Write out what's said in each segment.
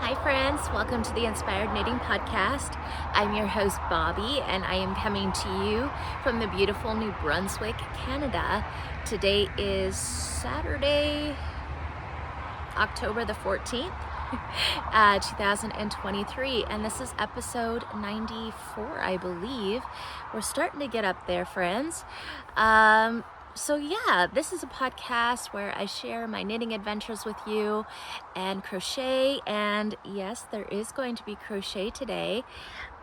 Hi friends, welcome to the Inspired Knitting Podcast. I'm your host Bobby and I am coming to you from the beautiful New Brunswick, Canada. Today is Saturday, October the 14th, 2023, and this is episode 94, I believe. We're starting to get up there, friends. So yeah, this is a podcast where I share my knitting adventures with you and crochet, and yes, there is going to be crochet today.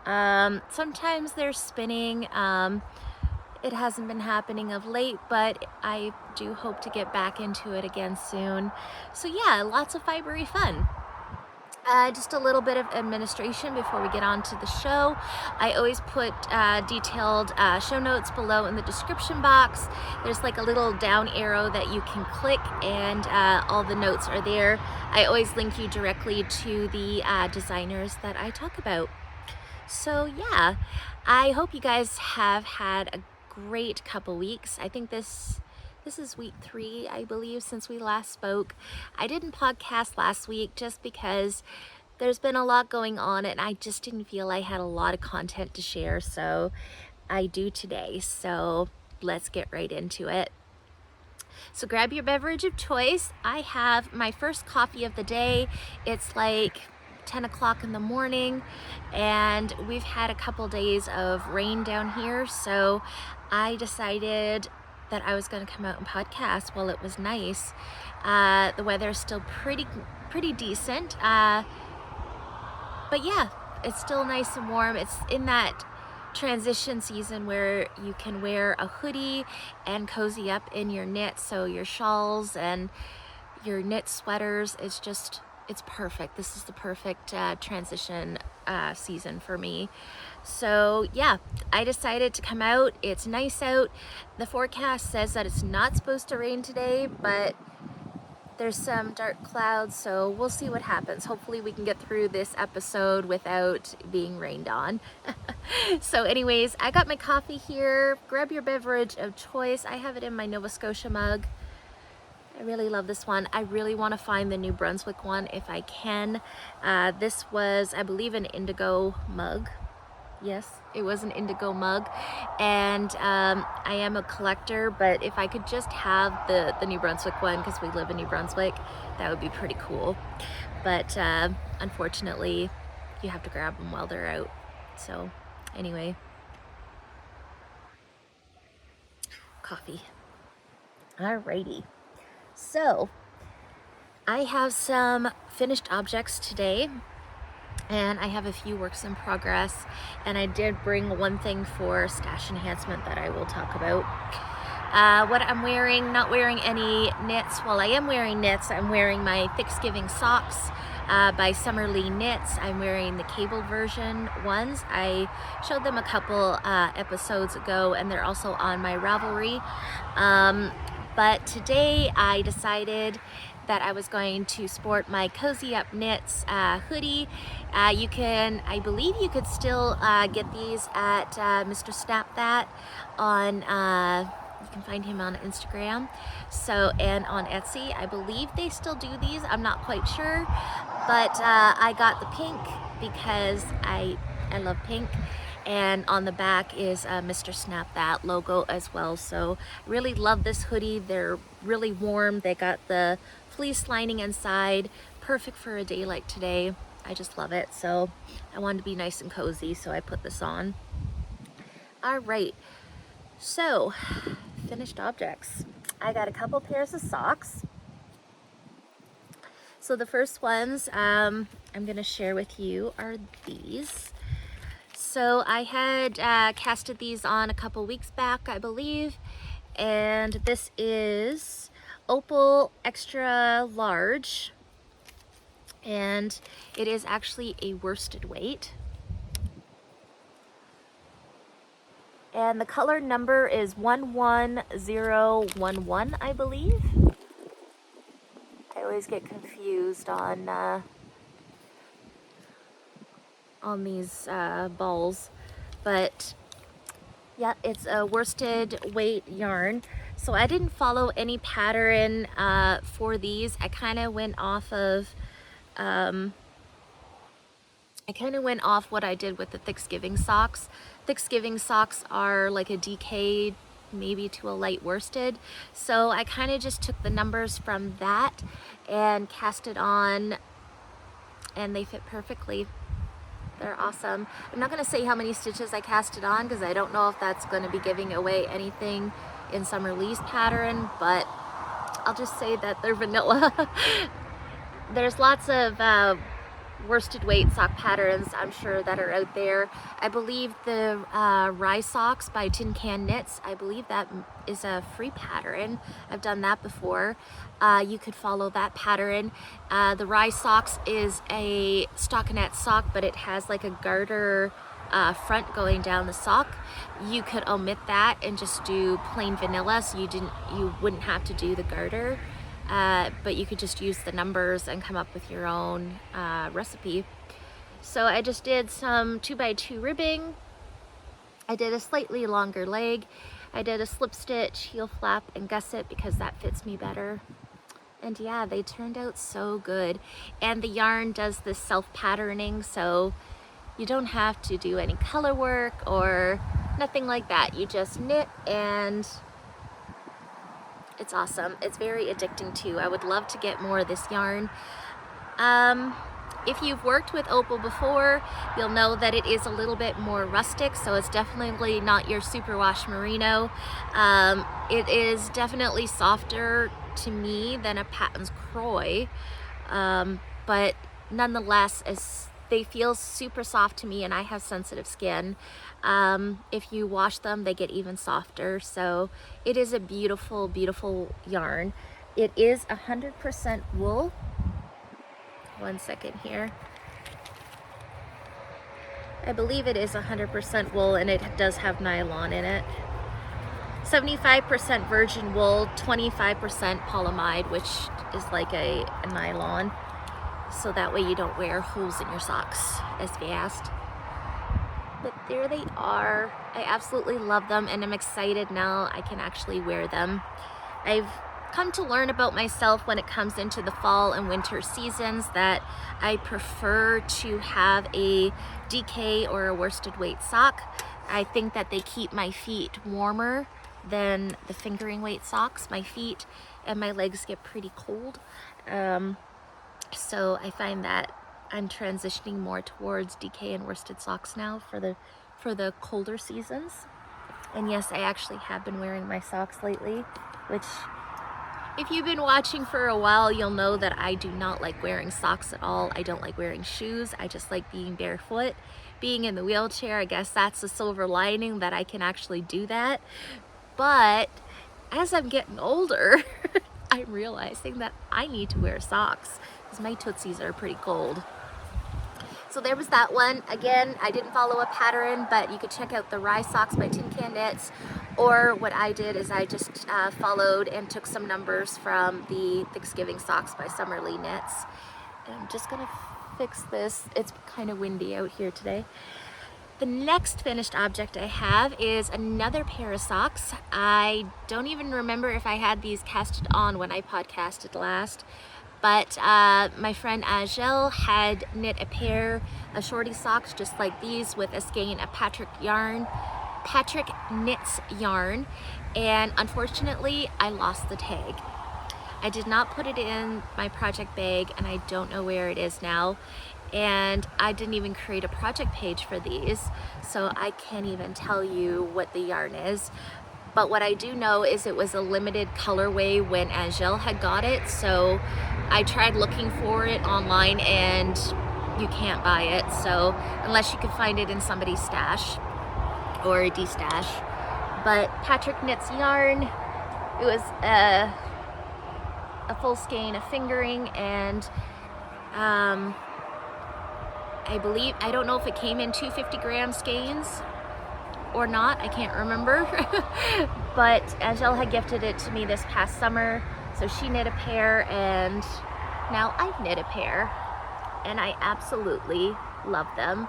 Sometimes there's spinning. It hasn't been happening of late, but I do hope to get back into it again soon. So yeah, lots of fibery fun. Just a little bit of administration before we get on to the show. I always put detailed show notes below in the description box. There's like a little down arrow that you can click and all the notes are there. I always link you directly to the designers that I talk about. So yeah, I hope you guys have had a great couple weeks. I think this is week 3, I believe, since we last spoke. I didn't podcast last week just because there's been a lot going on and I just didn't feel I had a lot of content to share, so I do today. So let's get right into it. So grab your beverage of choice. I have my first coffee of the day. It's like 10 o'clock in the morning and we've had a couple days of rain down here, so I decided that I was going to come out and podcast while it was nice. The weather is still pretty decent, but yeah, it's still nice and warm. It's in that transition season where you can wear a hoodie and cozy up in your knits, so your shawls and your knit sweaters, it's perfect. This is the perfect transition season for me. So yeah, I decided to come out. It's nice out. The forecast says that it's not supposed to rain today, but there's some dark clouds, so we'll see what happens. Hopefully we can get through this episode without being rained on. So anyways, I got my coffee here. Grab your beverage of choice. I have it in my Nova Scotia mug. I really love this one. I really want to find the New Brunswick one if I can. This was, I believe, an indigo mug. Yes, it was an indigo mug. And I am a collector, but if I could just have the New Brunswick one, because we live in New Brunswick, that would be pretty cool. But unfortunately, you have to grab them while they're out. So anyway, coffee. Alrighty. So I have some finished objects today and I have a few works in progress, and I did bring one thing for stash enhancement that I will talk about. What I'm wearing, not wearing any knits. Well, I am wearing knits. I'm wearing my Thicksgiving socks by Summerlee Knits. I'm wearing the cabled version ones. I showed them a couple episodes ago and they're also on my Ravelry. But today I decided that I was going to sport my Cozy Up Knits hoodie. I believe you could still get these at Mr. Snap That on, you can find him on Instagram. So, and on Etsy, I believe they still do these. I'm not quite sure, but I got the pink because I love pink. And on the back is Mr. Snap That logo as well. So really love this hoodie. They're really warm. They got the fleece lining inside. Perfect for a day like today. I just love it. So I wanted to be nice and cozy, so I put this on. All right. So finished objects. I got a couple pairs of socks. So the first ones I'm going to share with you are these. So I had casted these on a couple weeks back, I believe, and this is Opal Extra Large, and it is actually a worsted weight. And the color number is 11011, I believe. I always get confused on these balls, but yeah, it's a worsted weight yarn. So I didn't follow any pattern for these. I kind of went off of I kind of went off what I did with the Thicksgiving socks. Thicksgiving socks are like a DK, maybe to a light worsted. So I kind of just took the numbers from that and cast it on, and they fit perfectly. They're awesome. I'm not going to say how many stitches I cast it on because I don't know if that's going to be giving away anything in some release pattern, but I'll just say that they're vanilla. There's lots of worsted weight sock patterns, I'm sure, that are out there. I believe the Rye Socks by Tincanknits, I believe that is a free pattern. I've done that before. You could follow that pattern. The Rye Socks is a stockinette sock, but it has like a garter front going down the sock. You could omit that and just do plain vanilla, so you wouldn't have to do the garter. But you could just use the numbers and come up with your own recipe. So I just did some 2x2 ribbing. I did a slightly longer leg. I did a slip stitch, heel flap, and gusset because that fits me better. And yeah, they turned out so good. And the yarn does this self-patterning, so you don't have to do any color work or nothing like that. You just knit, and it's awesome. It's very addicting too. I would love to get more of this yarn. If you've worked with Opal before, you'll know that it is a little bit more rustic, so it's definitely not your superwash merino. It is definitely softer to me than a Patton's Croy, but nonetheless, they feel super soft to me, and I have sensitive skin. If you wash them, they get even softer. So it is a beautiful, beautiful yarn. It is 100% wool. One second here. I believe it is 100% wool, and it does have nylon in it. 75% virgin wool, 25% polyamide, which is like a nylon. So that way you don't wear holes in your socks as fast. But there they are. I absolutely love them, and I'm excited now I can actually wear them. I've come to learn about myself when it comes into the fall and winter seasons that I prefer to have a DK or a worsted weight sock. I think that they keep my feet warmer than the fingering weight socks. My feet and my legs get pretty cold. So I find that I'm transitioning more towards DK and worsted socks now for the colder seasons. And yes, I actually have been wearing my socks lately, which if you've been watching for a while, you'll know that I do not like wearing socks at all. I don't like wearing shoes. I just like being barefoot. Being in the wheelchair, I guess that's the silver lining, that I can actually do that. But as I'm getting older, I'm realizing that I need to wear socks because my tootsies are pretty cold. So there was that one. Again, I didn't follow a pattern, but you could check out the Rye Socks by Tincanknits, or what I did is I just followed and took some numbers from the Thicksgiving Socks by Summerly Knits. And I'm just gonna fix this. It's kind of windy out here today. The next finished object I have is another pair of socks. I don't even remember if I had these casted on when I podcasted last, but my friend Angel had knit a pair of shorty socks just like these with a skein of Petiteknits yarn, and unfortunately I lost the tag. I did not put it in my project bag, and I don't know where it is now. And I didn't even create a project page for these, so I can't even tell you what the yarn is. But what I do know is it was a limited colorway when Angel had got it, so I tried looking for it online and you can't buy it, so unless you could find it in somebody's stash or a de-stash. But Petiteknits yarn, it was a full skein of fingering, and I don't know if it came in 250-gram skeins or not, I can't remember. But Angel had gifted it to me this past summer, so she knit a pair, and now I've knit a pair, and I absolutely love them.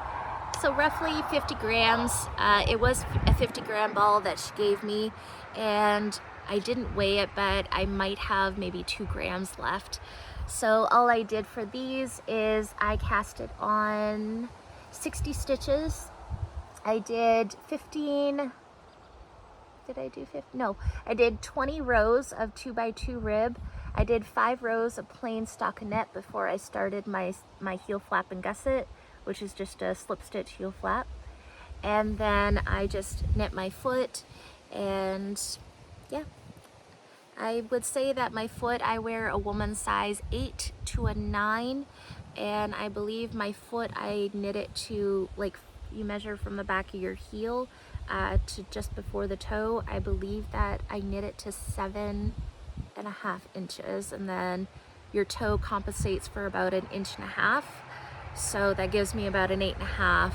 So roughly 50 grams. It was a 50-gram ball that she gave me, and I didn't weigh it, but I might have maybe 2 grams left. So all I did for these is I cast it on 60 stitches. I did 15, did I do 50? No, I did 20 rows of 2x2 rib. I did 5 rows of plain stockinette before I started my heel flap and gusset, which is just a slip stitch heel flap. And then I just knit my foot, and yeah. I would say that my foot, I wear a woman's size 8 to a 9, and I believe my foot, I knit it to, like, you measure from the back of your heel to just before the toe. I believe that I knit it to 7.5 inches, and then your toe compensates for about 1.5 inches. So that gives me about an 8.5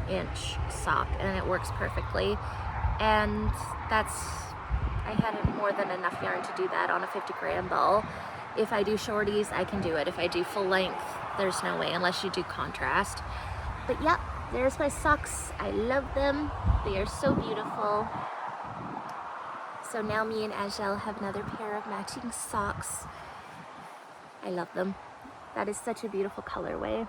inch sock, and it works perfectly. And I had more than enough yarn to do that on a 50-gram ball. If I do shorties, I can do it. If I do full length, there's no way, unless you do contrast. But yeah, there's my socks. I love them. They are so beautiful. So now me and Ajel have another pair of matching socks. I love them. That is such a beautiful colorway.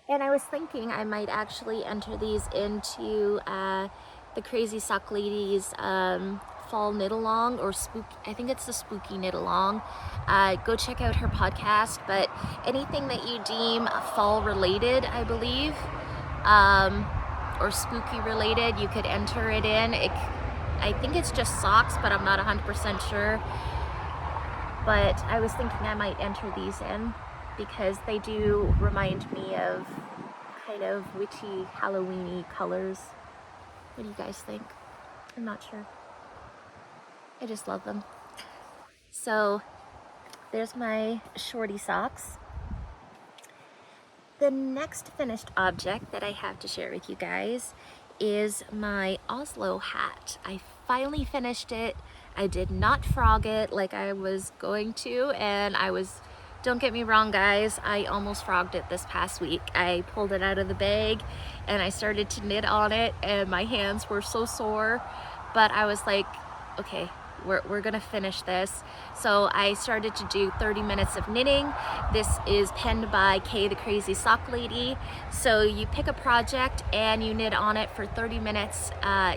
And I was thinking I might actually enter these into the Crazy Sock Ladies fall knit along, or I think it's the spooky knit along. Go check out her podcast, but anything that you deem fall related, I believe, or spooky related, you could enter it in. I think it's just socks, but I'm not 100% sure. But I was thinking I might enter these in because they do remind me of kind of witchy, Halloween-y colors. What do you guys think? I'm not sure. I just love them. So there's my shorty socks. The next finished object that I have to share with you guys is my Oslo hat. I finally finished it. I did not frog it like I was going to, and don't get me wrong guys, I almost frogged it this past week. I pulled it out of the bag and I started to knit on it, and my hands were so sore, but I was like, okay, we're gonna finish this. So I started to do 30 minutes of knitting. This is penned by Kay the Crazy Sock Lady. So you pick a project and you knit on it for 30 minutes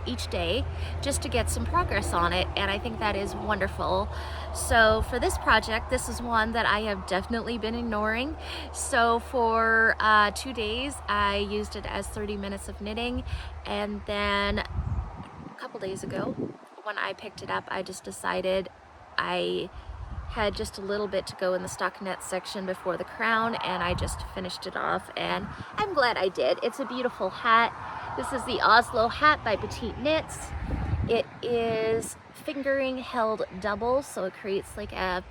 each day just to get some progress on it, and I think that is wonderful. So for this project, this is one that I have definitely been ignoring. So for 2 days I used it as 30 minutes of knitting, and then a couple days ago when I picked it up, I just decided I had just a little bit to go in the stockinette section before the crown, and I just finished it off, and I'm glad I did. It's a beautiful hat. This is the Oslo Hat by Petiteknits. It is fingering held double, so it creates like a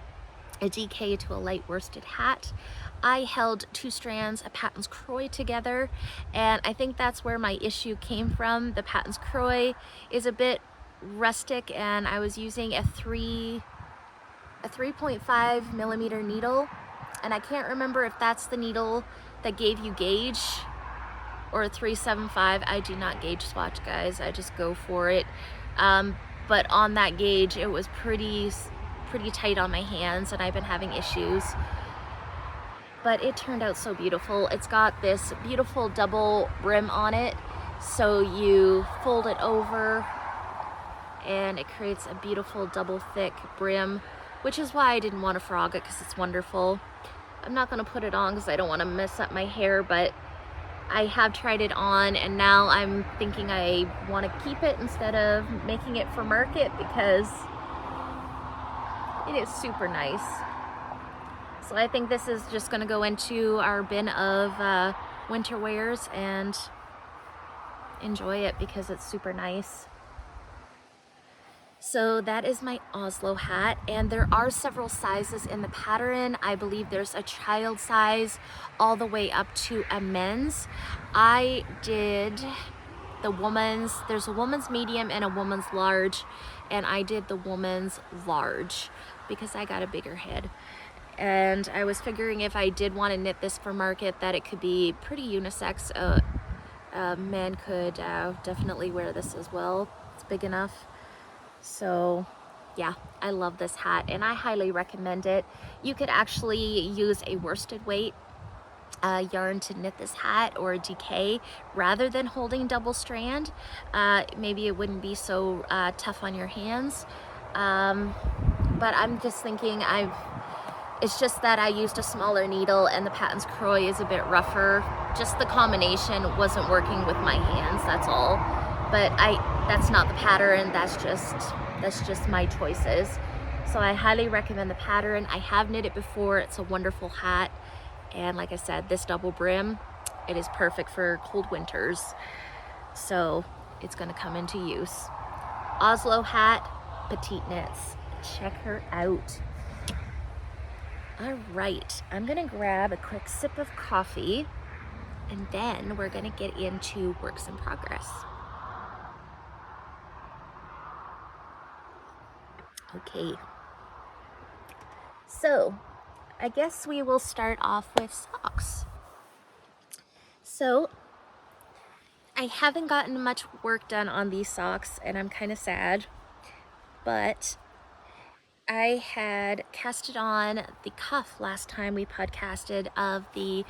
DK to a light worsted hat. I held 2 strands of Patton's Croy together, and I think that's where my issue came from. The Patton's Croy is a bit rustic, and I was using a 3.5 millimeter needle, and I can't remember if that's the needle that gave you gauge or a 375. I do not gauge swatch, guys. I just go for it. But on that gauge, it was pretty tight on my hands, and I've been having issues. But it turned out so beautiful. It's got this beautiful double brim on it, so you fold it over and it creates a beautiful double thick brim, which is why I didn't want to frog it, because it's wonderful. I'm not going to put it on because I don't want to mess up my hair, but I have tried it on, and now I'm thinking I want to keep it instead of making it for market, because it is super nice. So I think this is just going to go into our bin of winter wears and enjoy it because it's super nice. So that is my Oslo hat, and there are several sizes in the pattern. I believe there's a child size all the way up to a men's. I did the woman's, there's a woman's medium and a woman's large, and I did the woman's large because I got a bigger head. And I was figuring if I did want to knit this for market, that it could be pretty unisex. A man could definitely wear this as well. It's big enough. So yeah, I love this hat and I highly recommend it. You could actually use a worsted weight yarn to knit this hat, or a DK, rather than holding double strand. Maybe it wouldn't be so tough on your hands. But I'm just thinking it's just that I used a smaller needle and the Patons Croy is a bit rougher. Just the combination wasn't working with my hands, that's all. But that's not the pattern, that's just my choices. So I highly recommend the pattern. I have knit it before, it's a wonderful hat. And like I said, this double brim, it is perfect for cold winters. So it's gonna come into use. Oslo Hat, Petiteknits. Check her out. All right, I'm gonna grab a quick sip of coffee and then we're gonna get into works in progress. Okay. So, I guess we will start off with socks. So, I haven't gotten much work done on these socks and I'm kind of sad, but I had casted on the cuff last time we podcasted of the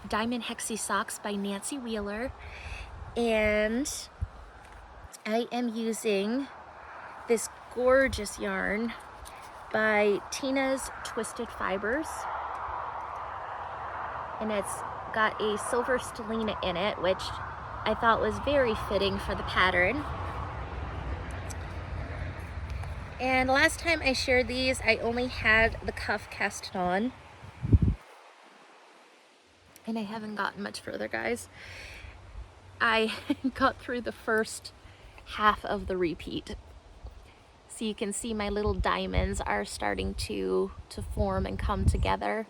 Diamond Hexy socks by Nancy Wheeler, and I am using this gorgeous yarn by Tina's Twisted Fibers, and it's got a silver stellina in it, which I thought was very fitting for the pattern. And last time I shared these, I only had the cuff casted on, and I haven't gotten much further, guys. I got through the first half of the repeat. So you can see my little diamonds are starting to form and come together.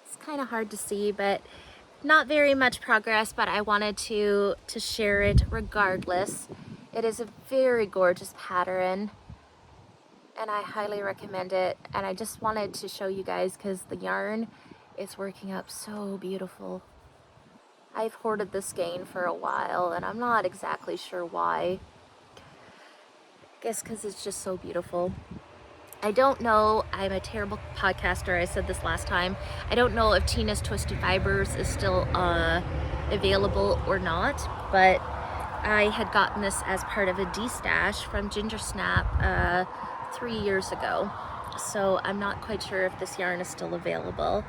It's kind of hard to see, but not very much progress, but I wanted to share it regardless. It is a very gorgeous pattern and I highly recommend it. And I just wanted to show you guys because the yarn is working up so beautiful. I've hoarded this skein for a while and I'm not exactly sure why. I guess because it's just so beautiful. I don't know, I'm a terrible podcaster, I said this last time. I don't know if Tina's Twisted Fibers is still available or not, but I had gotten this as part of a D-stash from Ginger Snap 3 years ago. So I'm not quite sure if this yarn is still available,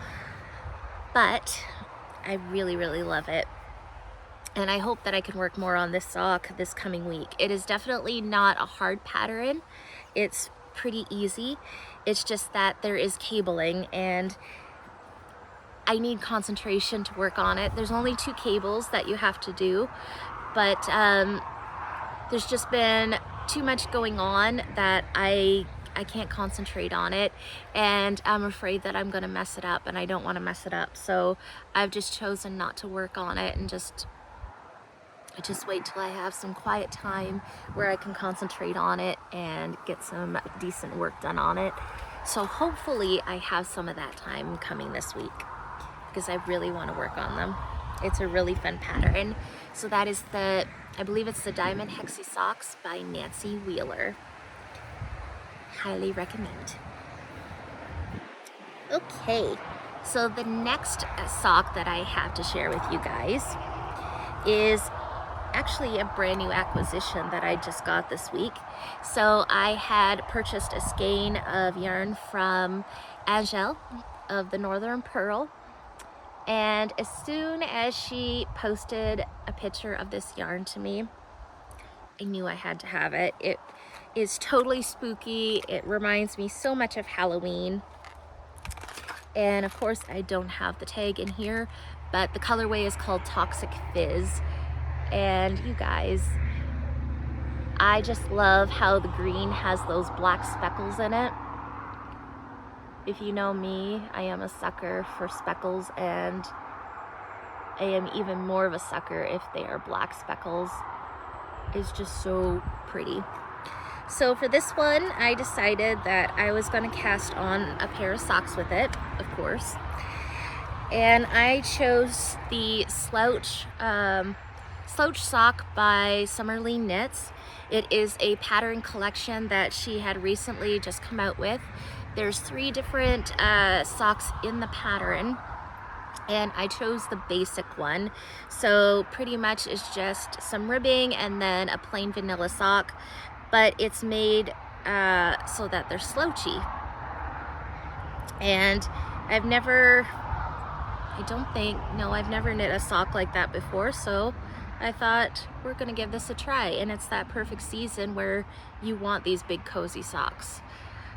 but I really, really love it. And I hope that I can work more on this sock this coming week. It is definitely not a hard pattern. It's pretty easy. It's just that there is cabling and I need concentration to work on it. There's only 2 cables that you have to do, but there's just been too much going on that I can't concentrate on it, and I'm afraid that I'm gonna mess it up and I don't want to mess it up. So I've just chosen not to work on it and just wait till I have some quiet time where I can concentrate on it and get some decent work done on it. So hopefully I have some of that time coming this week because I really want to work on them. It's a really fun pattern. So that is I believe it's the Diamond Hexy Socks by Nancy Wheeler. Highly recommend. Okay, so the next sock that I have to share with you guys is actually a brand new acquisition that I just got this week. So I had purchased a skein of yarn from Angel of the Northern Pearl, and as soon as she posted a picture of this yarn to me, I knew I had to have it. It is totally spooky. It reminds me so much of Halloween. And of course I don't have the tag in here, but the colorway is called Toxic Fizz. And you guys, I just love how the green has those black speckles in it. If you know me, I am a sucker for speckles, and I am even more of a sucker if they are black speckles. It's just so pretty. So for this one, I decided that I was going to cast on a pair of socks with it, of course. And I chose the Slouch sock by Summerly Knits. It is a pattern collection that she had recently just come out with. There's 3 different socks in the pattern, and I chose the basic one. So pretty much it's just some ribbing and then a plain vanilla sock, but it's made so that they're slouchy. And I've never knit a sock like that before, so I thought we're gonna give this a try, and it's that perfect season where you want these big cozy socks.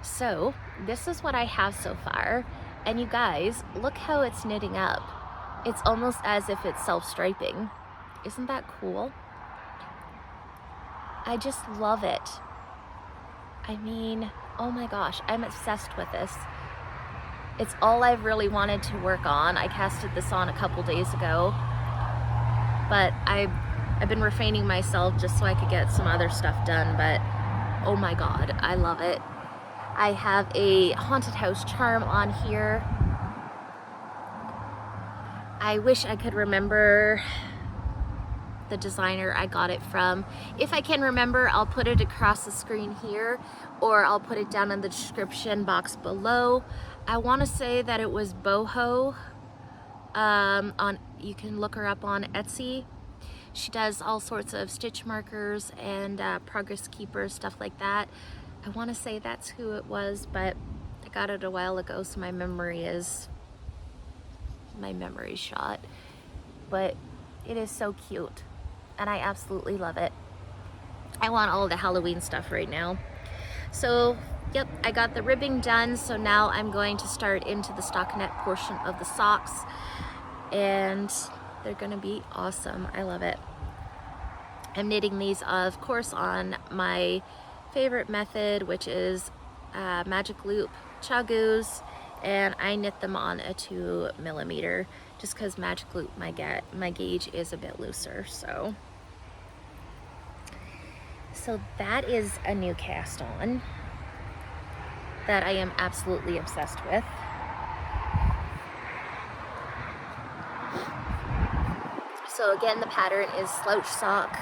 So this is what I have so far, and you guys, look how it's knitting up. It's almost as if it's self-striping. Isn't that cool? I just love it. I mean, oh my gosh, I'm obsessed with this. It's all I've really wanted to work on. I casted this on a couple days ago, but I've been refraining myself just so I could get some other stuff done, but oh my god, I love it. I have a haunted house charm on here. I wish I could remember the designer I got it from. If I can remember, I'll put it across the screen here, or I'll put it down in the description box below. I want to say that it was Boho. You can look her up on Etsy. She does all sorts of stitch markers and progress keepers, stuff like that. I want to say that's who it was, but I got it a while ago, so my memory's shot. But it is so cute, and I absolutely love it. I want all the Halloween stuff right now. So yep, I got the ribbing done, so now I'm going to start into the stockinette portion of the socks, and they're gonna be awesome. I love it. I'm knitting these, of course, on my favorite method, which is magic loop chagus, and I knit them on a 2mm just because magic loop, my gauge is a bit looser. So that is a new cast on that I am absolutely obsessed with. So again, the pattern is Slouch Sock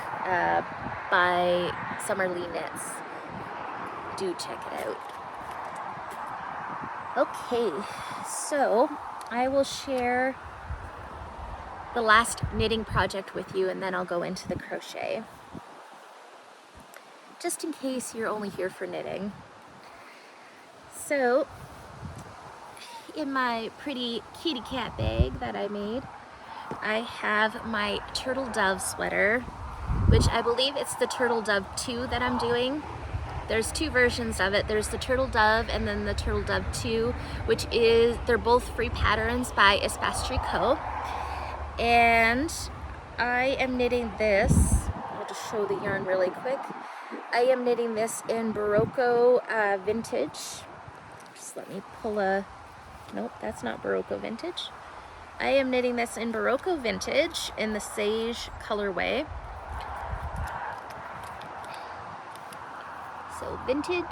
by Summerlee Knits. Do check it out. Okay, so I will share the last knitting project with you, and then I'll go into the crochet, just in case you're only here for knitting. So in my pretty kitty cat bag that I made, I have my Turtle Dove sweater, which I believe it's the Turtle Dove 2 that I'm doing. There's 2 versions of it. There's the Turtle Dove and then the Turtle Dove 2, which is, they're both free patterns by Espace Tricot. And I am knitting this, I'll just show the yarn really quick. I am knitting this in Barocco Vintage. Just let me pull nope, that's not Barocco Vintage. I am knitting this in Barocco Vintage in the Sage colorway. So vintage,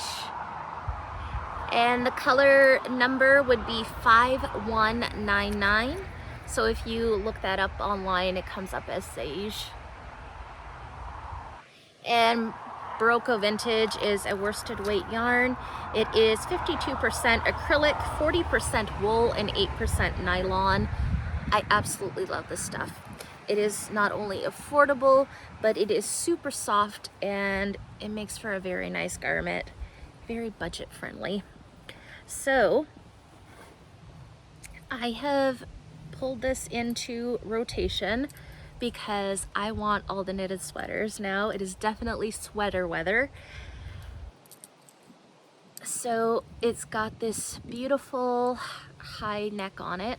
and the color number would be 5199. So if you look that up online, it comes up as Sage. And Barocco Vintage is a worsted weight yarn. It is 52% acrylic, 40% wool, and 8% nylon. I absolutely love this stuff. It is not only affordable, but it is super soft, and it makes for a very nice garment. Very budget friendly. So I have pulled this into rotation because I want all the knitted sweaters now. It is definitely sweater weather. So it's got this beautiful high neck on it.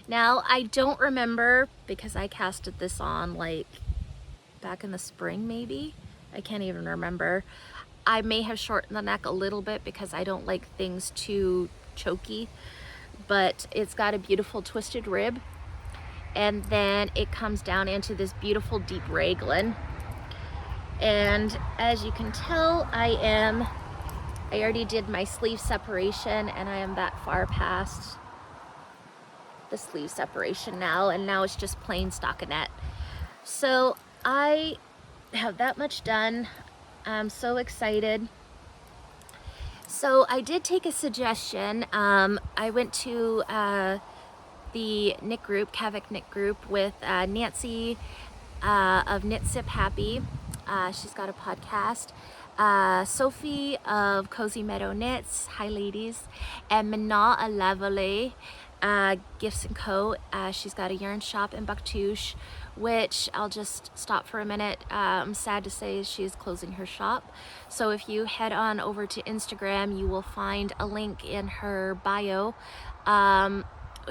Now, I don't remember, because I casted this on like back in the spring maybe. I can't even remember. I may have shortened the neck a little bit because I don't like things too choky, but it's got a beautiful twisted rib, and then it comes down into this beautiful deep raglan. And as you can tell, I already did my sleeve separation, and I am that far past the sleeve separation now, and now it's just plain stockinette. So I have that much done. I'm so excited. So I did take a suggestion. I went to the knit group, Petiteknit group, with Nancy of Knit Sip Happy. She's got a podcast. Sophie of Cozy Meadow Knits, hi ladies, and Mana of Ravelry Gifts & Co. She's got a yarn shop in Bucktouche, which I'll just stop for a minute. I'm sad to say she's closing her shop. So if you head on over to Instagram, you will find a link in her bio.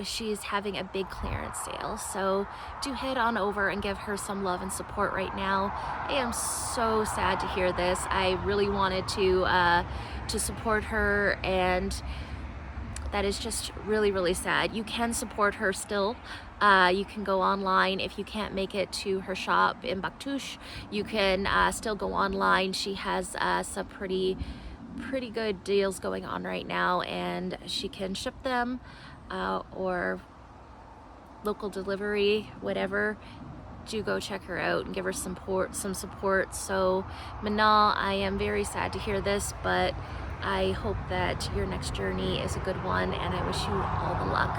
She's having a big clearance sale, so do head on over and give her some love and support right now. I am so sad to hear this. I really wanted to support her, and that is just really, really sad. You can support her still. You can go online if you can't make it to her shop in Bucktouche. You can still go online. She has some pretty good deals going on right now, and she can ship them or local delivery, whatever. Do go check her out and give her some support. So Manal, I am very sad to hear this, but I hope that your next journey is a good one, and I wish you all the luck.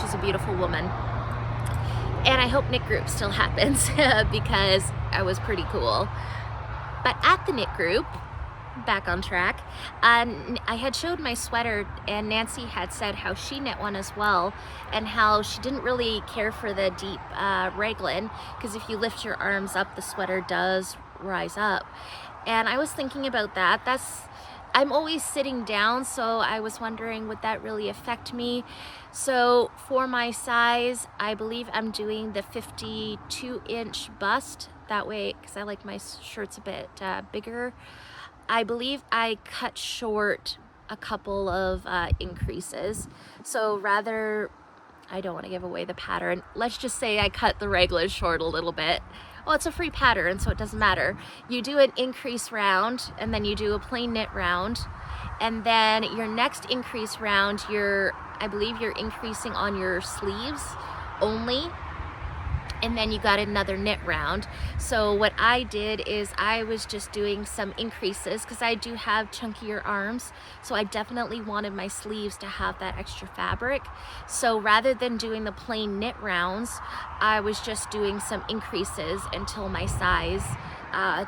She's a beautiful woman. And I hope knit group still happens because I was pretty cool. But at the knit group, back on track, I had showed my sweater, and Nancy had said how she knit one as well, and how she didn't really care for the deep raglan, because if you lift your arms up, the sweater does rise up. And I was thinking about that. I'm always sitting down, so I was wondering, would that really affect me? So for my size, I believe I'm doing the 52-inch bust, that way, because I like my shirts a bit bigger. I believe I cut short a couple of increases. So rather, I don't want to give away the pattern. Let's just say I cut the raglan short a little bit. Well, it's a free pattern, so it doesn't matter. You do an increase round, and then you do a plain knit round, and then your next increase round, I believe you're increasing on your sleeves only, and then you got another knit round. So what I did is I was just doing some increases, because I do have chunkier arms, so I definitely wanted my sleeves to have that extra fabric. So rather than doing the plain knit rounds, I was just doing some increases until my size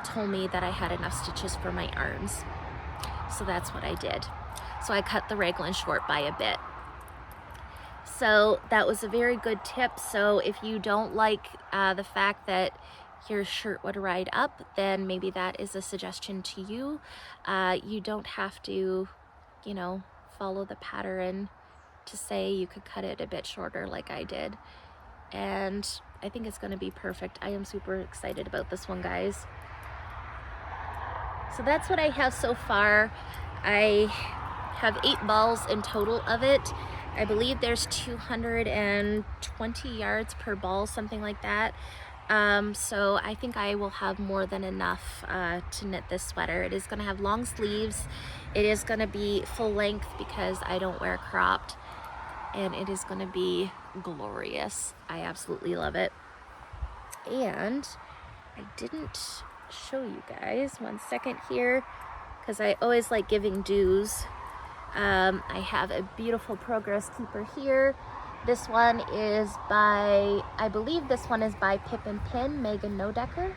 told me that I had enough stitches for my arms. So that's what I did. So I cut the raglan short by a bit. So that was a very good tip. So if you don't like the fact that your shirt would ride up, then maybe that is a suggestion to you. You don't have to, follow the pattern to say you could cut it a bit shorter like I did. And I think it's going to be perfect. I am super excited about this one, guys. So that's what I have so far. I have 8 balls in total of it. I believe there's 220 yards per ball, something like that. So I think I will have more than enough to knit this sweater. It is going to have long sleeves. It is going to be full length because I don't wear cropped. And it is going to be glorious. I absolutely love it. And I didn't show you guys, one second here, because I always like giving dues. I have a beautiful Progress Keeper here. This one is by, I believe this one is by Pip and Pin, Megan Nodecker,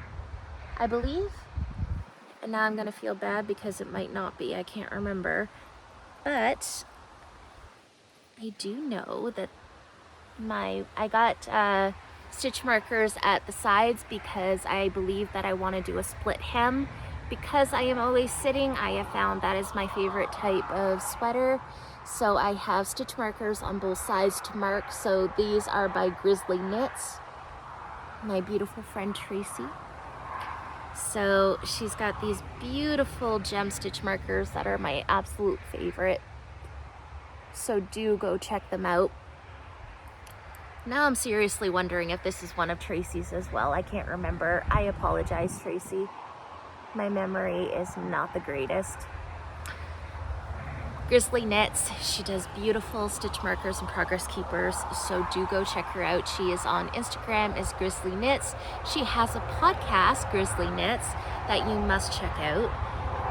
I believe. And now I'm going to feel bad because it might not be, I can't remember. But I do know that I got stitch markers at the sides because I believe that I want to do a split hem. Because I am always sitting, I have found that is my favorite type of sweater. So I have stitch markers on both sides to mark. So these are by Grizzly Knits, my beautiful friend Tracy. So she's got these beautiful gem stitch markers that are my absolute favorite. So do go check them out. Now I'm seriously wondering if this is one of Tracy's as well. I can't remember. I apologize, Tracy. My memory is not the greatest. Grizzly Knits, she does beautiful stitch markers and progress keepers, so do go check her out. She is on Instagram as Grizzly Knits. She has a podcast, Grizzly Knits, that you must check out.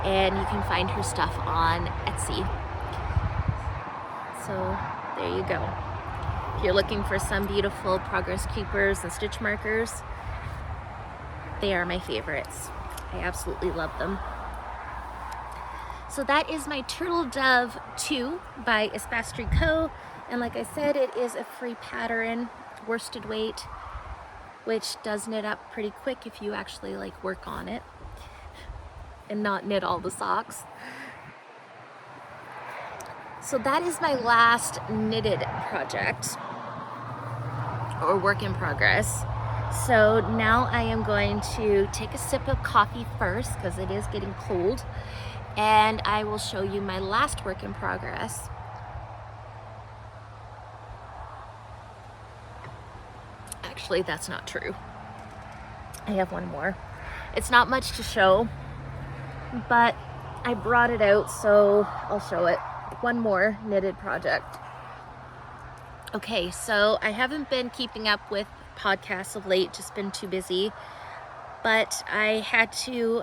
and you can find her stuff on Etsy. So there you go. If you're looking for some beautiful progress keepers and stitch markers, they are my favorites. I absolutely love them. So that is my Turtle Dove 2 by Espace Tricot. And like I said, it is a free pattern, worsted weight, which does knit up pretty quick if you actually like work on it and not knit all the socks. So that is my last knitted project or work in progress. So now I am going to take a sip of coffee first because it is getting cold, and I will show you my last work in progress. Actually, that's not true. I have one more. It's not much to show, but I brought it out, so I'll show it. One more knitted project. Okay, so I haven't been keeping up with podcasts of late, just been too busy, but I had some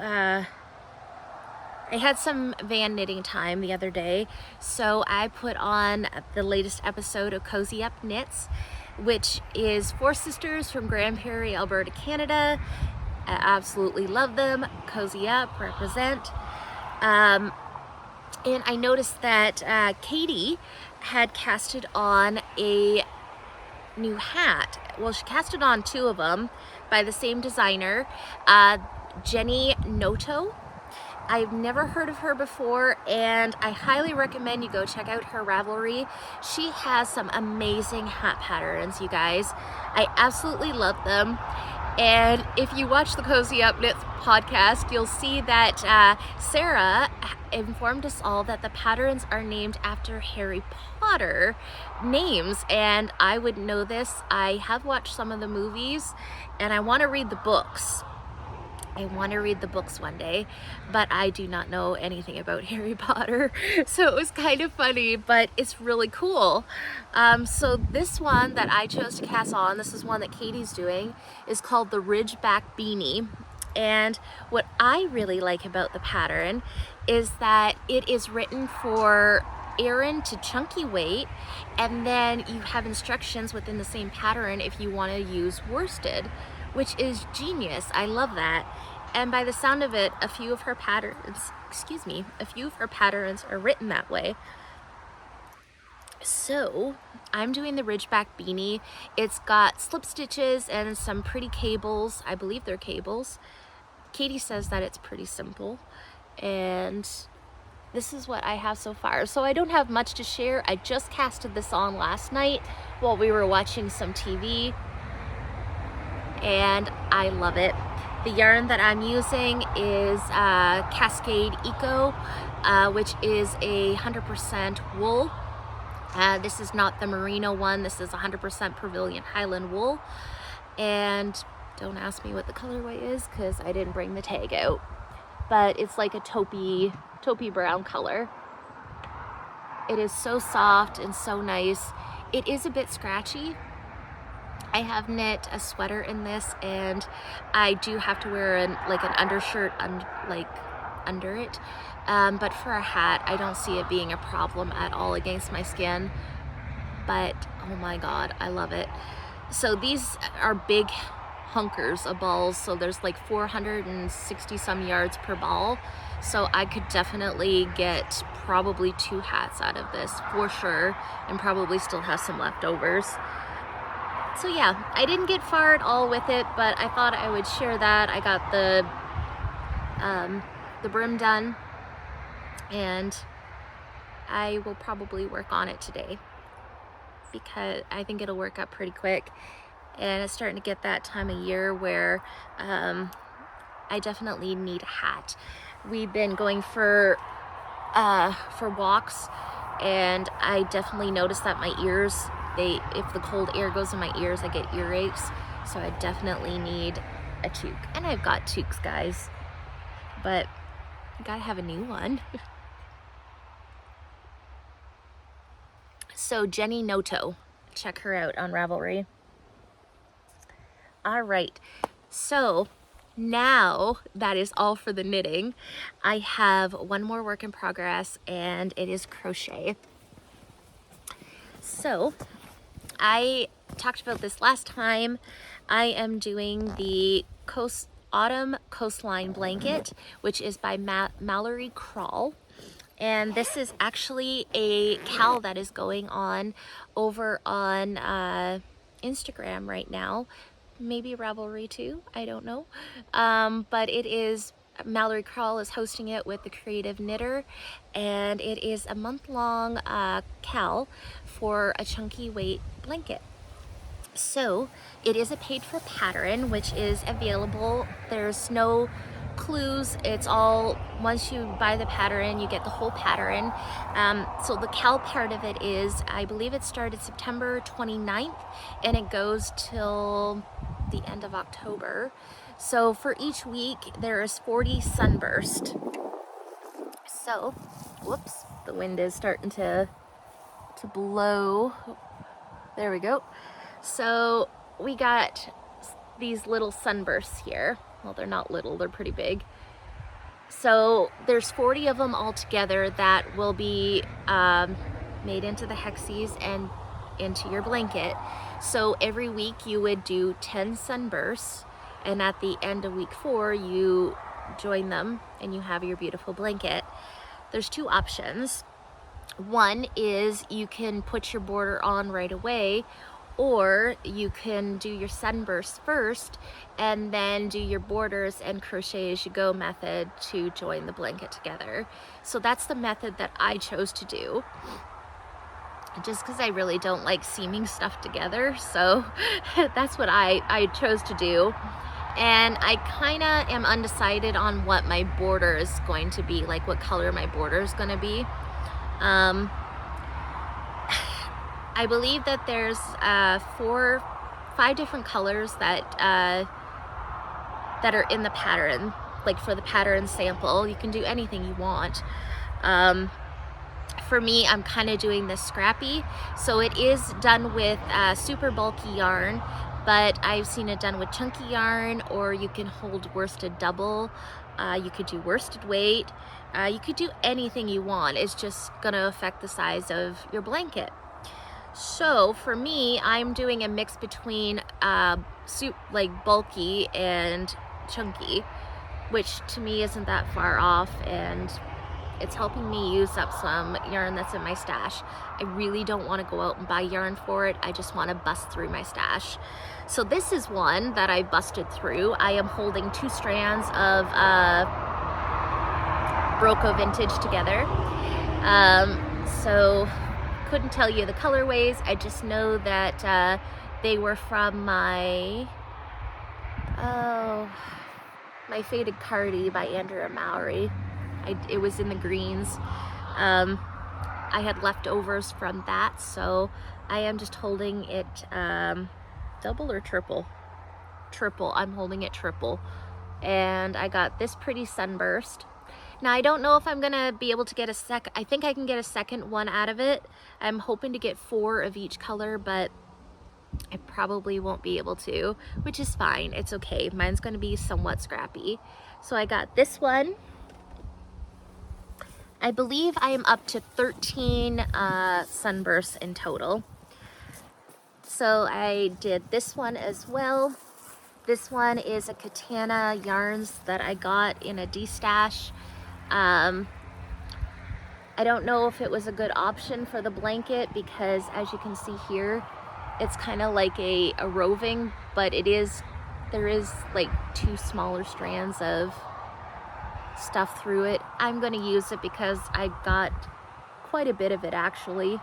van knitting time the other day, so I put on the latest episode of Cozy Up Knits, which is 4 sisters from Grand Prairie, Alberta, Canada. I absolutely love them. Cozy Up, represent. And I noticed that Katie had casted on a new hat. Well, she casted on 2 of them by the same designer, Jenny Noto. I've never heard of her before, and I highly recommend you go check out her Ravelry. She has some amazing hat patterns, you guys. I absolutely love them. And if you watch the Cozy Up Knits podcast, you'll see that Sarah informed us all that the patterns are named after Harry Potter names, and I wouldn't know this. I have watched some of the movies, and I want to read the books. I want to read the books one day, but I do not know anything about Harry Potter, so it was kind of funny, but it's really cool. So this one that I chose to cast on, this is one that Katie's doing, is called the Ridgeback Beanie. And what I really like about the pattern is that it is written for Aran to chunky weight, and then you have instructions within the same pattern if you want to use worsted, which is genius. I love that. And by the sound of it, a few of her patterns are written that way. So I'm doing the Ridgeback Beanie. It's got slip stitches and some pretty cables. I believe they're cables. Katie says that it's pretty simple, and this is what I have so far. So I don't have much to share. I just casted this on last night while we were watching some TV, and I love it. The yarn that I'm using is Cascade Eco, which is 100% wool. This is not the merino one. This is 100% Pavilion Highland wool. And don't ask me what the colorway is because I didn't bring the tag out. But it's like a taupey brown color. It is so soft and so nice. It is a bit scratchy. I have knit a sweater in this, and I do have to wear an undershirt under it. But for a hat, I don't see it being a problem at all against my skin. But oh my god, I love it. So these are big hunkers of balls, so there's like 460 some yards per ball. So I could definitely get probably 2 hats out of this for sure, and probably still have some leftovers. So yeah, I didn't get far at all with it, but I thought I would share that. I got the brim done, and I will probably work on it today because I think it'll work up pretty quick. And it's starting to get that time of year where I definitely need a hat. We've been going for walks, and I definitely noticed that my ears, if the cold air goes in my ears, I get earaches. So I definitely need a toque. And I've got toques, guys, but I gotta have a new one. So Jenny Noto, check her out on Ravelry. All right, so Now that is all for the knitting. I have one more work in progress, and it is crochet. So I talked about this last time. I am doing the Autumn Coastline Blanket, which is by Mallory Krall. And this is actually a cowl that is going on over on Instagram right now. Maybe Ravelry too, I don't know. But it is, Mallory Krall is hosting it with the Creative Knitter, and it is a month-long cowl for a chunky weight blanket. So it is a paid for pattern, which is available. There's no clues. It's all, once you buy the pattern, you get the whole pattern. So the cowl part of it is, I believe it started September 29th and it goes till the end of October. So for each week there is 40 sunburst. So, whoops, the wind is starting to blow. There we go. So we got these little sunbursts here. Well, they're not little, they're pretty big. So there's 40 of them all together that will be made into the Hexies and into your blanket. So every week you would do 10 sunbursts, and at the end of week 4 you join them and you have your beautiful blanket. There's two options. One is you can put your border on right away, or you can do your sunburst first and then do your borders and crochet as you go method to join the blanket together. So that's the method that I chose to do, just because I really don't like seaming stuff together. So that's what I chose to do. And I kind of am undecided on what my border is going to be, like what color my border is going to be. I believe that there's 5 different colors that are in the pattern, like for the pattern sample. You can do anything you want. For me, I'm kind of doing this scrappy. So it is done with super bulky yarn, but I've seen it done with chunky yarn, or you can hold worsted double. You could do worsted weight. You could do anything you want. It's just gonna affect the size of your blanket. So for me, I'm doing a mix between like bulky and chunky, which to me isn't that far off, and it's helping me use up some yarn that's in my stash. I really don't want to go out and buy yarn for it. I just want to bust through my stash. So this is one that I busted through. I am holding 2 strands of Broco Vintage together. So couldn't tell you the colorways. I just know that they were from my Faded Cardi by Andrew and Mallory. It was in the greens. I had leftovers from that, so I am just holding it double or triple? Triple. I'm holding it triple. And I got this pretty sunburst. Now I don't know if I'm gonna be able to get I think I can get a second one out of it. I'm hoping to get 4 of each color, but I probably won't be able to, which is fine. It's okay. Mine's gonna be somewhat scrappy. So I got this one. I believe I am up to 13 sunbursts in total. So I did this one as well. This one is a Katana Yarns that I got in a D-stash. I don't know if it was a good option for the blanket, because as you can see here, it's kind of like a roving, but there is like 2 smaller strands of stuff through it. I'm going to use it because I got quite a bit of it actually.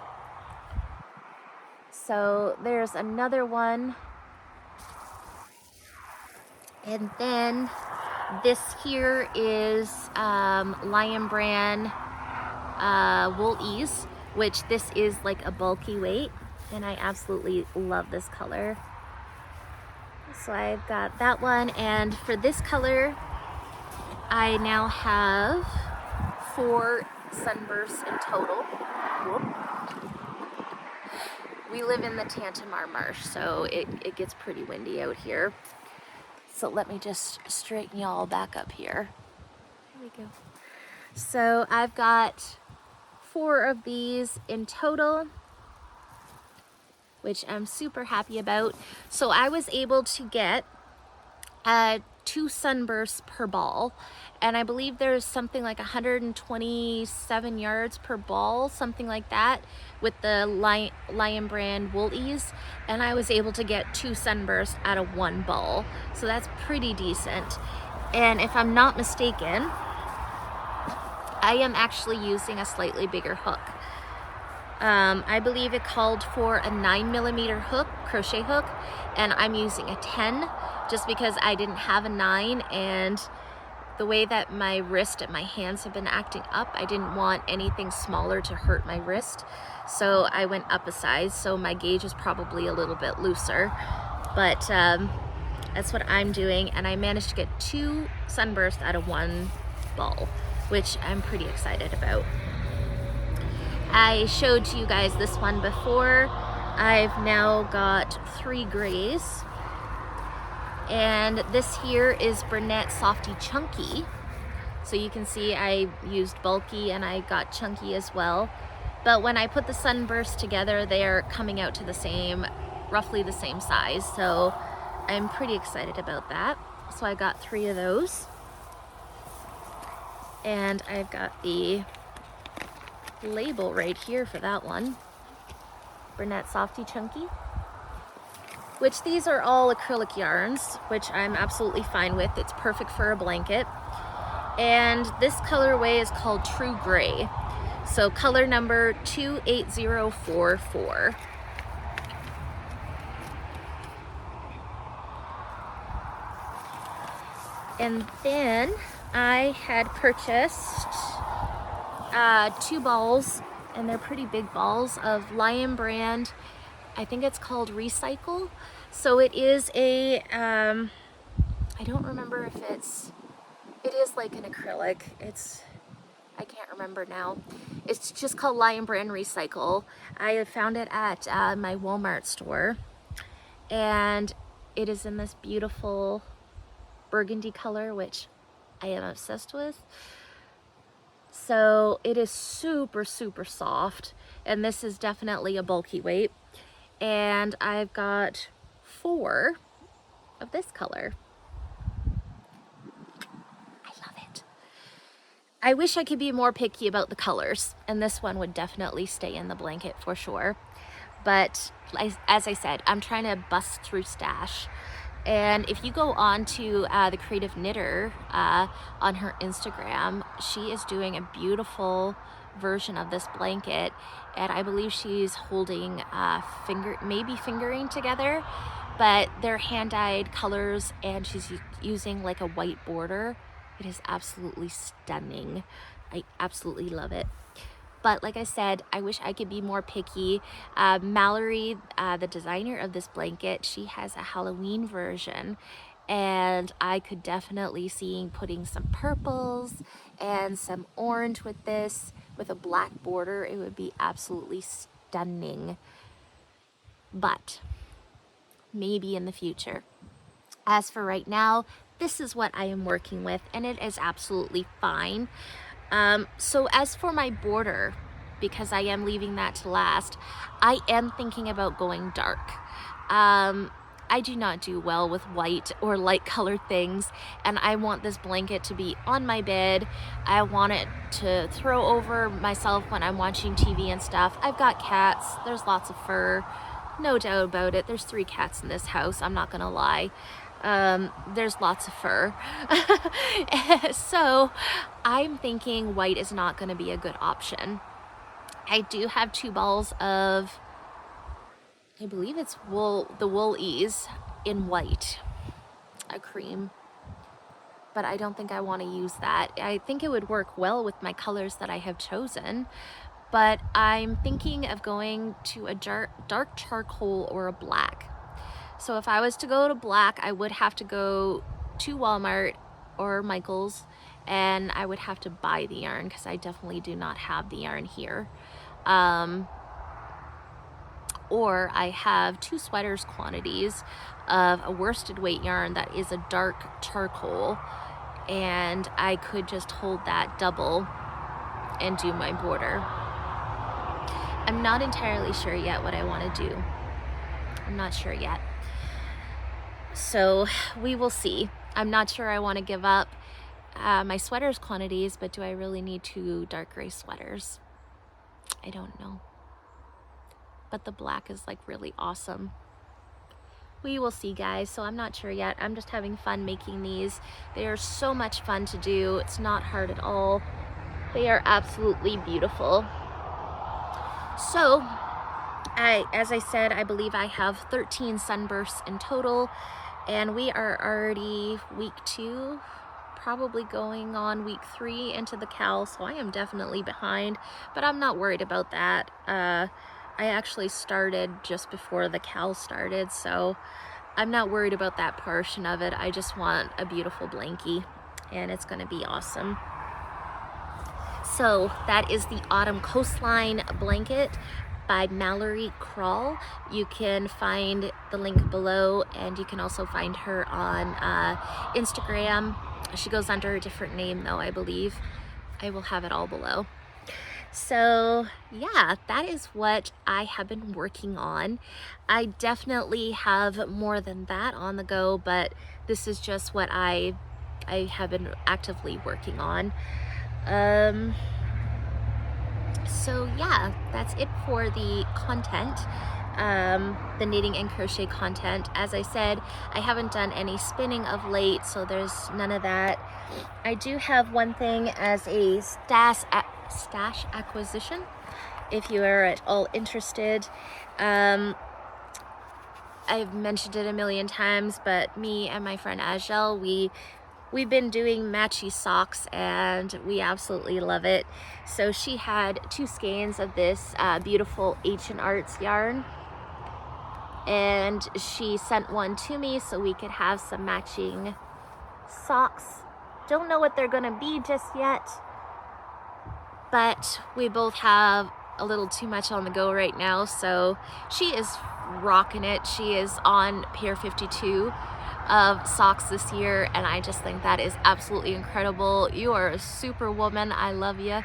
So there's another one. And then this here is Lion Brand Wool Ease, which this is like a bulky weight, and I absolutely love this color. So I've got that one, and for this color I now have 4 sunbursts in total. Whoop. We live in the Tantamar Marsh, so it gets pretty windy out here. So let me just straighten y'all back up here. Here we go. So I've got 4 of these in total, which I'm super happy about. So I was able to get 2 sunbursts per ball, and I believe there's something like 127 yards per ball, something like that, with the Lion brand woolies, and I was able to get 2 sunbursts out of 1 ball, so that's pretty decent. And if I'm not mistaken, I am actually using a slightly bigger hook. I believe it called for a 9mm hook, crochet hook, and I'm using a 10 just because I didn't have a 9, and the way that my wrist and my hands have been acting up, I didn't want anything smaller to hurt my wrist, so I went up a size, so my gauge is probably a little bit looser, but that's what I'm doing, and I managed to get 2 sunbursts out of 1 ball, which I'm pretty excited about. I showed you guys this one before. I've now got 3 grays, and this here is Brunette Softy Chunky. So you can see I used bulky and I got chunky as well. But when I put the sunburst together, they're coming out to the same, roughly the same size. So I'm pretty excited about that. So I got 3 of those. And I've got the label right here for that one. Brunette Softy Chunky. Which these are all acrylic yarns, which I'm absolutely fine with. It's perfect for a blanket. And this colorway is called True Gray. So color number 28044. And then I had purchased 2 balls, and they're pretty big balls, of Lion brand, I think it's called Recycle. So it is a, I don't remember if it is like an acrylic. I can't remember now. It's just called Lion brand Recycle. I found it at my Walmart store, and it is in this beautiful burgundy color, which I am obsessed with. So it is super, super soft, and this is definitely a bulky weight. And I've got 4 of this color. I love it. I wish I could be more picky about the colors, and this one would definitely stay in the blanket for sure. But as I said, I'm trying to bust through stash. And if you go on to the Creative Knitter on her Instagram, she is doing a beautiful version of this blanket, and I believe she's holding maybe fingering together, but they're hand-dyed colors, and she's using like a white border. It is absolutely stunning. I absolutely love it. But like I said, I wish I could be more picky. Mallory, the designer of this blanket, she has a Halloween version, and I could definitely see putting some purples and some orange with this, with a black border. It would be absolutely stunning. But maybe in the future. As for right now, this is what I am working with, and it is absolutely fine. So as for my border, because I am leaving that to last, I am thinking about going dark. I do not do well with white or light colored things, and I want this blanket to be on my bed. I want it to throw over myself when I'm watching TV and stuff. I've got cats, there's lots of fur, no doubt about it. There's 3 cats in this house, I'm not gonna lie. There's lots of fur. So I'm thinking white is not going to be a good option. I do have 2 balls of, I believe it's the woolies in white, a cream, but I don't think I want to use that. I think it would work well with my colors that I have chosen, but I'm thinking of going to a dark charcoal or a black. So if I was to go to black, I would have to go to Walmart or Michael's, and I would have to buy the yarn because I definitely do not have the yarn here. or I have 2 sweaters quantities of a worsted weight yarn that is a dark charcoal, and I could just hold that double and do my border. I'm not entirely sure yet what I want to do. I'm not sure yet. So we will see. I'm not sure I want to give up my sweaters quantities, but do I really need 2 dark gray sweaters? I don't know. But the black is like really awesome. We will see, guys. So I'm not sure yet. I'm just having fun making these. They are so much fun to do. It's not hard at all. They are absolutely beautiful. So as I said, I believe I have 13 sunbursts in total, and we are already week 2, probably going on week 3 into the cal, so I am definitely behind, but I'm not worried about that. I actually started just before the cal started, so I'm not worried about that portion of it. I just want a beautiful blankie, and it's going to be awesome. So that is the Autumn Coastline blanket by Mallory Krall. You can find the link below, and you can also find her on Instagram. She goes under a different name though, I believe. I will have it all below. So yeah, that is what I have been working on. I definitely have more than that on the go, but this is just what I have been actively working on. So yeah, that's it for the content, the knitting and crochet content. As I said, I haven't done any spinning of late, so there's none of that. I do have one thing as a stash acquisition, if you are at all interested. I've mentioned it a million times, but me and my friend Ajel, we've been doing matchy socks, and we absolutely love it. So she had 2 skeins of this beautiful Ancient Arts yarn, and she sent one to me so we could have some matching socks. Don't know what they're gonna be just yet, but we both have a little too much on the go right now, so she is rocking it. She is on pair 52 of socks this year, and I just think that is absolutely incredible. You are a super woman. I love you.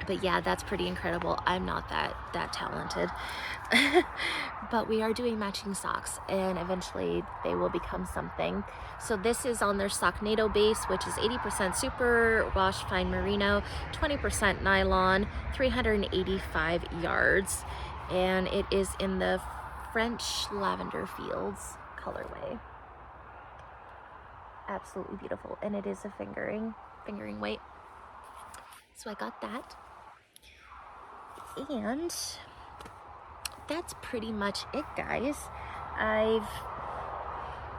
But yeah, that's pretty incredible. I'm not that talented. But we are doing matching socks, and eventually they will become something. So this is on their Socknado base, which is 80% super wash fine merino, 20% nylon, 385 yards, and it is in the French Lavender Fields colorway. Absolutely beautiful, and it is a fingering weight. So I got that, and that's pretty much it, guys.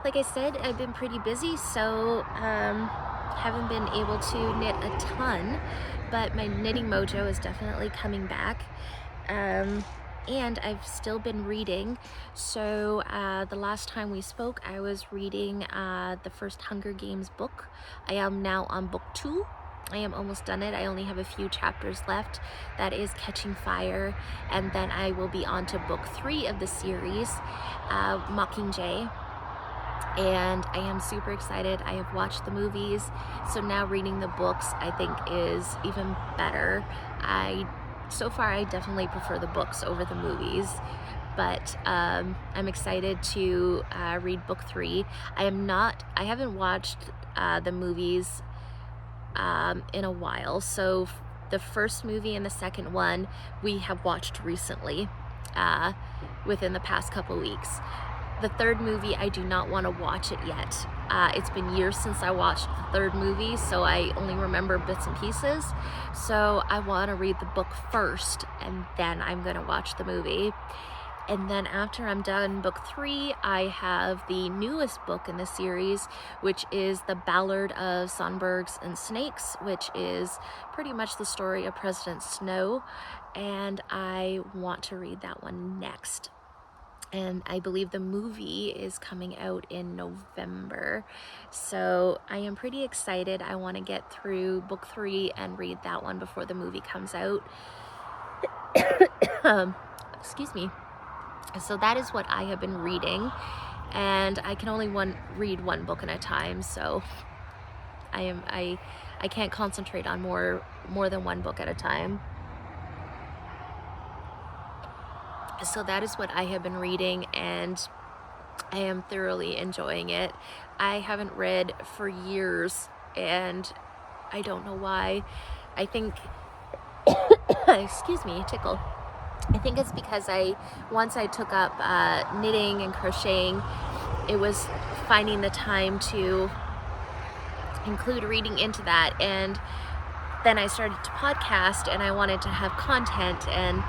Like I said, I've been pretty busy, so haven't been able to knit a ton, but my knitting mojo is definitely coming back. And I've still been reading. So the last time we spoke, I was reading the first Hunger Games book. I am now on book 2. I am almost done it. I only have a few chapters left. That is Catching Fire, and then I will be on to book 3 of the series, Mockingjay. And I am super excited. I have watched the movies, so now reading the books I think is even better. So far I definitely prefer the books over the movies, but I'm excited to read book 3. I haven't watched the movies in a while, so the first movie and the second one we have watched recently, within the past couple weeks. The third movie, I do not want to watch it yet. It's been years since I watched the third movie, so I only remember bits and pieces. So I want to read the book first, and then I'm going to watch the movie. And then after I'm done book 3, I have the newest book in the series, which is The Ballad of Songbirds and Snakes, which is pretty much the story of President Snow. And I want to read that one next. And I believe the movie is coming out in November. So I am pretty excited. I want to get through book 3 and read that one before the movie comes out. Excuse me. So that is what I have been reading, and I can only read one book at a time, so I can't concentrate on more than one book at a time. So that is what I have been reading, and I am thoroughly enjoying it. I haven't read for years, and I don't know why. I think excuse me, tickle. I think it's because once I took up knitting and crocheting, it was finding the time to include reading into that, and then I started to podcast, and I wanted to have content, and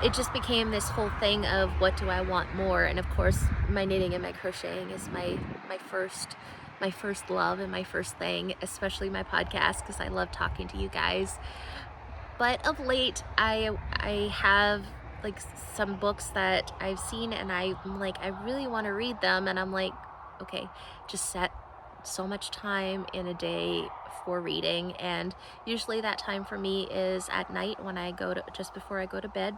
it just became this whole thing of what do I want more. And of course, my knitting and my crocheting is my first love and my first thing, especially my podcast, because I love talking to you guys. But of late, I have like some books that I've seen, and I'm like, I really want to read them, and I'm like, okay, just set so much time in a day for reading, and usually that time for me is at night when I just before I go to bed.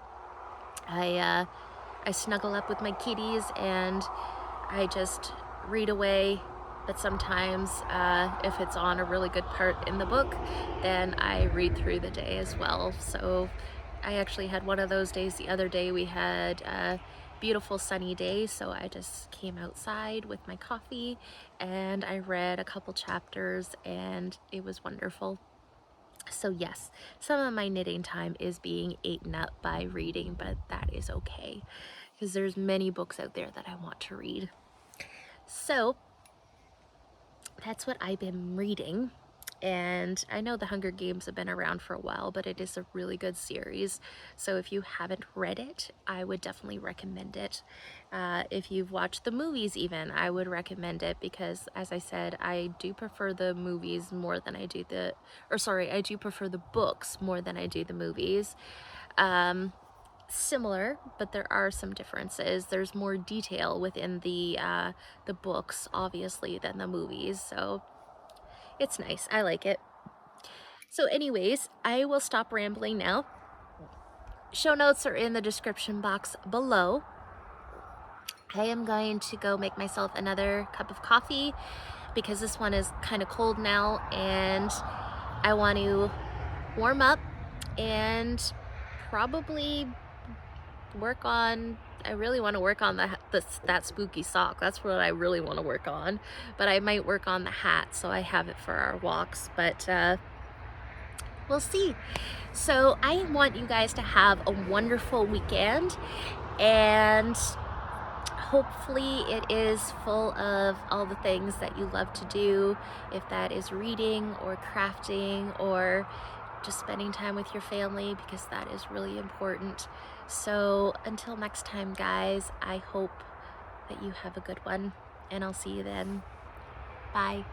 I snuggle up with my kitties and I just read away. But sometimes if it's on a really good part in the book, then I read through the day as well. So I actually had one of those days the other day. We had a beautiful sunny day, so I just came outside with my coffee and I read a couple chapters, and it was wonderful. So yes, some of my knitting time is being eaten up by reading, but that is okay, because there's many books out there that I want to read. So that's what I've been reading. And I know the Hunger Games have been around for a while, but it is a really good series. So if you haven't read it, I would definitely recommend it. If you've watched the movies even, I would recommend it, because as I said, I do prefer the movies more than I do I do prefer the books more than I do the movies. Similar, but there are some differences. There's more detail within the books, obviously, than the movies. So it's nice. I like it. So anyways, I will stop rambling now. Show notes are in the description box below. I am going to go make myself another cup of coffee, because this one is kind of cold now, and I want to warm up and probably I really want to work on that spooky sock. That's what I really want to work on. But I might work on the hat, so I have it for our walks. But we'll see. So I want you guys to have a wonderful weekend, and hopefully it is full of all the things that you love to do, if that is reading or crafting or just spending time with your family, because that is really important. So until next time, guys, I hope that you have a good one, and I'll see you then. Bye.